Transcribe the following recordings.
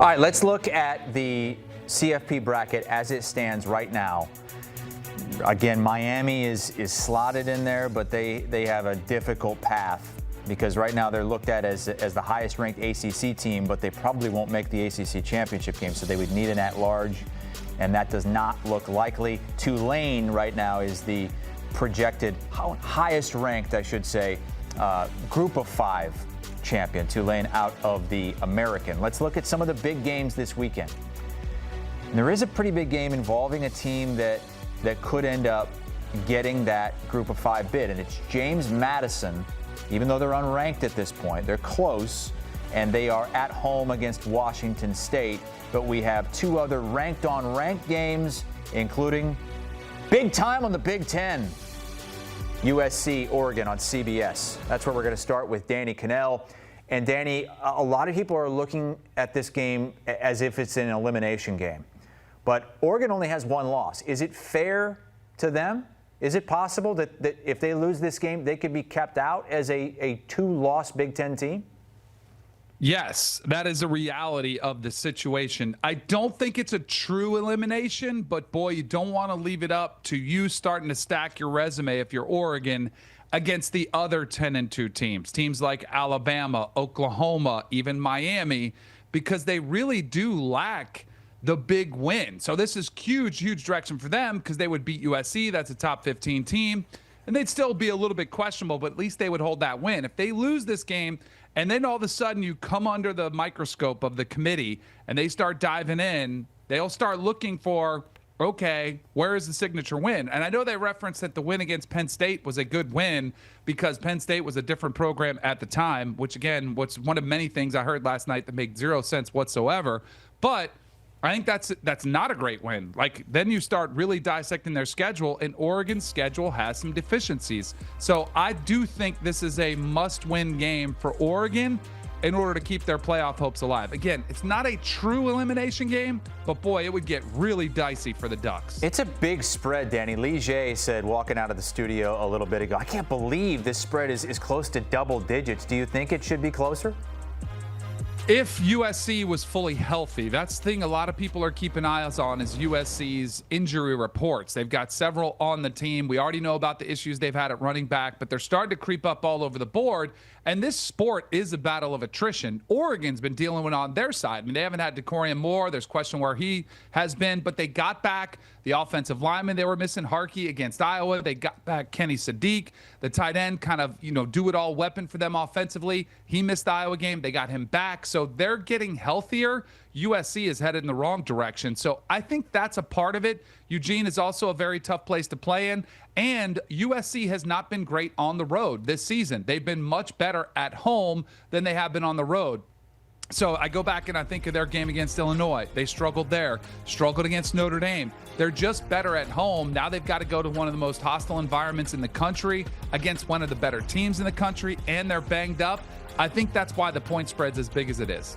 All right, let's look at the CFP bracket as it stands right now. Again, Miami is slotted in there, but they have a difficult path because right now they're looked at as the highest ranked ACC team, but they probably won't make the ACC championship game, so they would need an at-large, and that does not look likely. Tulane right now is the projected highest ranked, I should say, group of 5 champion. Tulane out of the American. Let's look at some of the big games this weekend. And there is a pretty big game involving a team that could end up getting that group of 5 bid, and it's James Madison. Even though they're unranked at this point, they're close, and they are at home against Washington State. But we have 2 other ranked on ranked games, including big time on the Big Ten. USC-Oregon on CBS. That's where we're going to start with Danny Kanell. And Danny, a lot of people are looking at this game as if it's an elimination game. But Oregon only has 1 loss. Is it fair to them? Is it possible that if they lose this game, they could be kept out as a 2-loss Big Ten team? Yes, that is a reality of the situation. I don't think it's a true elimination, but boy, you don't want to leave it up to you starting to stack your resume if you're Oregon against the other 10-2 teams. Teams like Alabama, Oklahoma, even Miami, because they really do lack the big win. So this is huge direction for them because they would beat USC. That's a top 15 team. And they'd still be a little bit questionable, but at least they would hold that win. If they lose this game and then all of a sudden you come under the microscope of the committee and they start diving in, they'll start looking for, okay, where is the signature win? And I know they referenced that the win against Penn State was a good win because Penn State was a different program at the time, which again, was one of many things I heard last night that make 0 sense whatsoever. But I think that's not a great win. Like, then you start really dissecting their schedule, and Oregon's schedule has some deficiencies. So I do think this is a must-win game for Oregon in order to keep their playoff hopes alive. Again, it's not a true elimination game, but boy, it would get really dicey for the Ducks. It's a big spread, Danny. Lee Jay said, walking out of the studio a little bit ago, I can't believe this spread is close to double digits. Do you think it should be closer? If USC was fully healthy, that's the thing a lot of people are keeping eyes on is USC's injury reports. They've got several on the team. We already know about the issues they've had at running back, but they're starting to creep up all over the board. And this sport is a battle of attrition. Oregon's been dealing with it on their side. I mean, they haven't had DeCorian Moore. There's question where he has been, but they got back the offensive lineman they were missing, Harkey, against Iowa. They got back Kenny Sadiq, the tight end, kind of, do-it-all weapon for them offensively. He missed the Iowa game. They got him back. So they're getting healthier. USC is headed in the wrong direction. So I think that's a part of it. Eugene is also a very tough place to play in. And USC has not been great on the road this season. They've been much better at home than they have been on the road. So I go back and I think of their game against Illinois. They struggled there, struggled against Notre Dame. They're just better at home. Now they've got to go to one of the most hostile environments in the country against one of the better teams in the country, and they're banged up. I think that's why the point spread's as big as it is.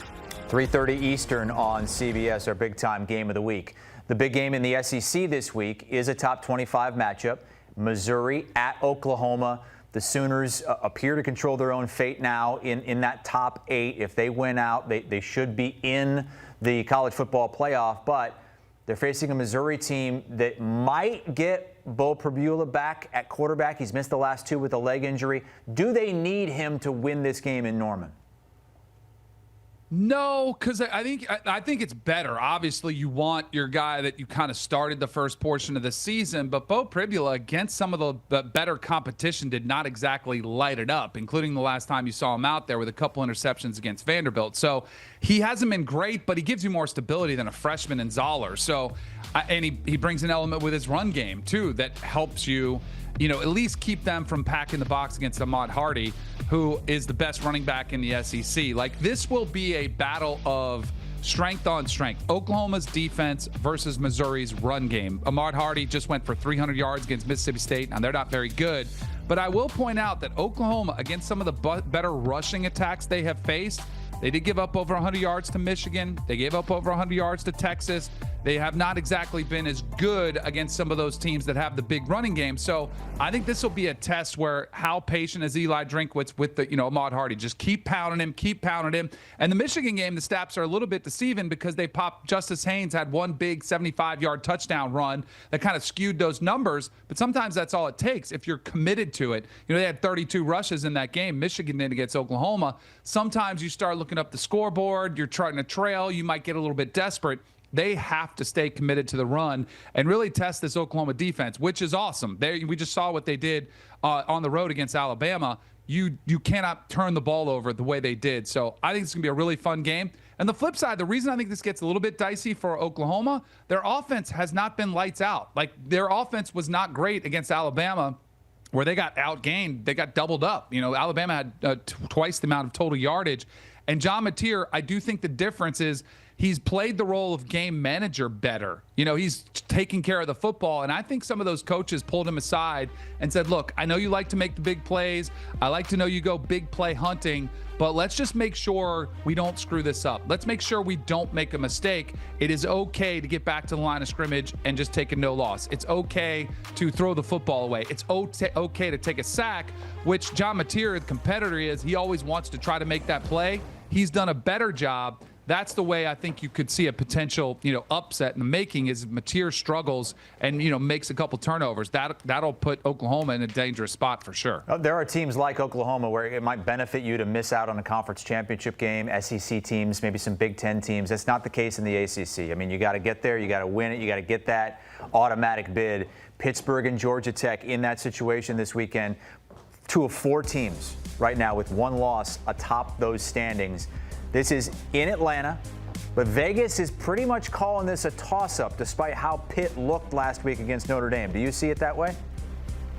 3:30 Eastern on CBS, our big-time game of the week. The big game in the SEC this week is a top 25 matchup. Missouri at Oklahoma. The Sooners appear to control their own fate now in that top 8. If they win out, they should be in the college football playoff. But they're facing a Missouri team that might get Bo Pribula back at quarterback. He's missed the last 2 with a leg injury. Do they need him to win this game in Norman? No, because I think it's better. Obviously, you want your guy that you kind of started the first portion of the season, but Bo Pribula against some of the better competition did not exactly light it up, including the last time you saw him out there with a couple interceptions against Vanderbilt. So he hasn't been great, but he gives you more stability than a freshman in Zoller. So, and he brings an element with his run game too that helps you, at least keep them from packing the box against Ahmad Hardy, who is the best running back in the SEC. Like, this will be a battle of strength on strength. Oklahoma's defense versus Missouri's run game. Ahmad Hardy just went for 300 yards against Mississippi State. Now, they're not very good. But I will point out that Oklahoma, against some of the better rushing attacks they have faced, they did give up over 100 yards to Michigan. They gave up over 100 yards to Texas. They have not exactly been as good against some of those teams that have the big running game. So I think this will be a test where how patient is Eli Drinkwitz with the, Ahmad Hardy. Just keep pounding him. And the Michigan game, the stats are a little bit deceiving because they popped. Justice Haynes had one big 75-yard touchdown run that kind of skewed those numbers. But sometimes that's all it takes if you're committed to it. They had 32 rushes in that game. Michigan did against Oklahoma. Sometimes you start looking up the scoreboard. You're trying to trail. You might get a little bit desperate. They have to stay committed to the run and really test this Oklahoma defense, which is awesome. We just saw what they did on the road against Alabama. You cannot turn the ball over the way they did. So I think it's going to be a really fun game. And the flip side, the reason I think this gets a little bit dicey for Oklahoma, their offense has not been lights out. Like, their offense was not great against Alabama, where they got outgained. They got doubled up. Alabama had twice the amount of total yardage. And John Mateer, I do think the difference is he's played the role of game manager better. He's taking care of the football. And I think some of those coaches pulled him aside and said, look, I know you like to make the big plays. I like to know you go big play hunting, but let's just make sure we don't screw this up. Let's make sure we don't make a mistake. It is okay to get back to the line of scrimmage and just take a no loss. It's okay to throw the football away. It's okay to take a sack, which John Mateer, the competitor he always wants to try to make that play. He's done a better job. That's the way I think you could see a potential, upset in the making is Mateer struggles and, makes a couple turnovers. That'll put Oklahoma in a dangerous spot for sure. There are teams like Oklahoma where it might benefit you to miss out on a conference championship game, SEC teams, maybe some Big Ten teams. That's not the case in the ACC. I mean, you got to get there. You got to win it. You got to get that automatic bid. Pittsburgh and Georgia Tech in that situation this weekend. 2 of 4 teams right now with 1 loss atop those standings. This is in Atlanta, but Vegas is pretty much calling this a toss-up despite how Pitt looked last week against Notre Dame. Do you see it that way?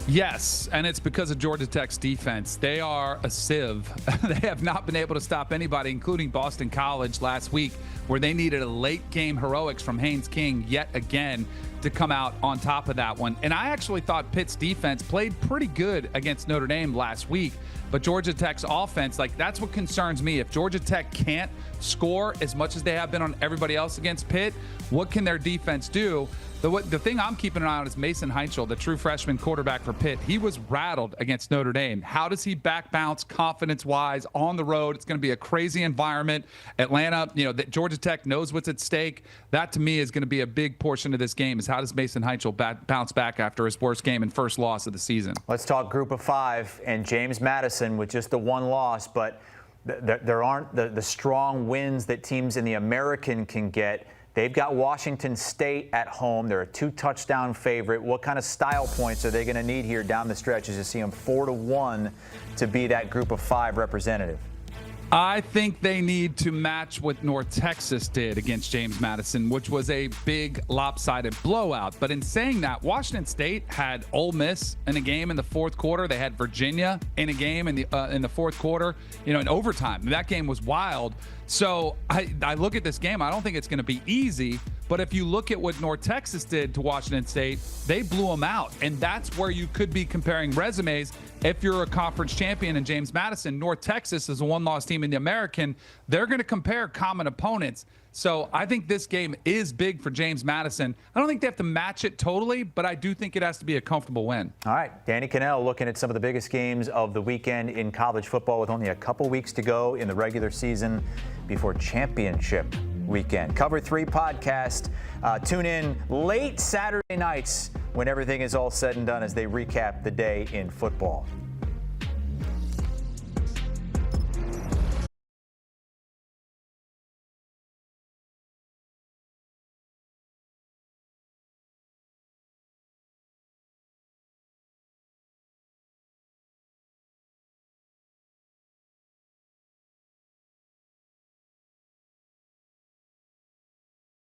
Yes, and it's because of Georgia Tech's defense. They are a sieve. They have not been able to stop anybody, including Boston College last week, where they needed a late-game heroics from Haynes King yet again to come out on top of that one. And I actually thought Pitt's defense played pretty good against Notre Dame last week, but Georgia Tech's offense, that's what concerns me. If Georgia Tech can't score as much as they have been on everybody else against Pitt, what can their defense do? The thing I'm keeping an eye on is Mason Heinchel, the true freshman quarterback for Pitt. He was rattled against Notre Dame. How does he back bounce confidence-wise on the road? It's going to be a crazy environment. Atlanta, that Georgia Tech knows what's at stake. That, to me, is going to be a big portion of this game is how does Mason Heinchel bounce back after his worst game and first loss of the season? Let's talk Group of 5 and James Madison with just the 1 loss, but there aren't the strong wins that teams in the American can get. They've got Washington State at home. They're a 2-touchdown favorite. What kind of style points are they going to need here down the stretch as you see them 4-1 to be that Group of 5 representative? I think they need to match what North Texas did against James Madison, which was a big lopsided blowout. But in saying that, Washington State had Ole Miss in a game in the fourth quarter. They had Virginia in a game in the fourth quarter, in overtime. That game was wild. So I look at this game. I don't think it's going to be easy. But if you look at what North Texas did to Washington State, they blew them out. And that's where you could be comparing resumes. If you're a conference champion in James Madison, North Texas is a 1-loss team in the American. They're going to compare common opponents. So I think this game is big for James Madison. I don't think they have to match it totally, but I do think it has to be a comfortable win. All right, Danny Kanell looking at some of the biggest games of the weekend in college football with only a couple weeks to go in the regular season before championship weekend. Cover 3 podcast. Tune in late Saturday nights when everything is all said and done as they recap the day in football.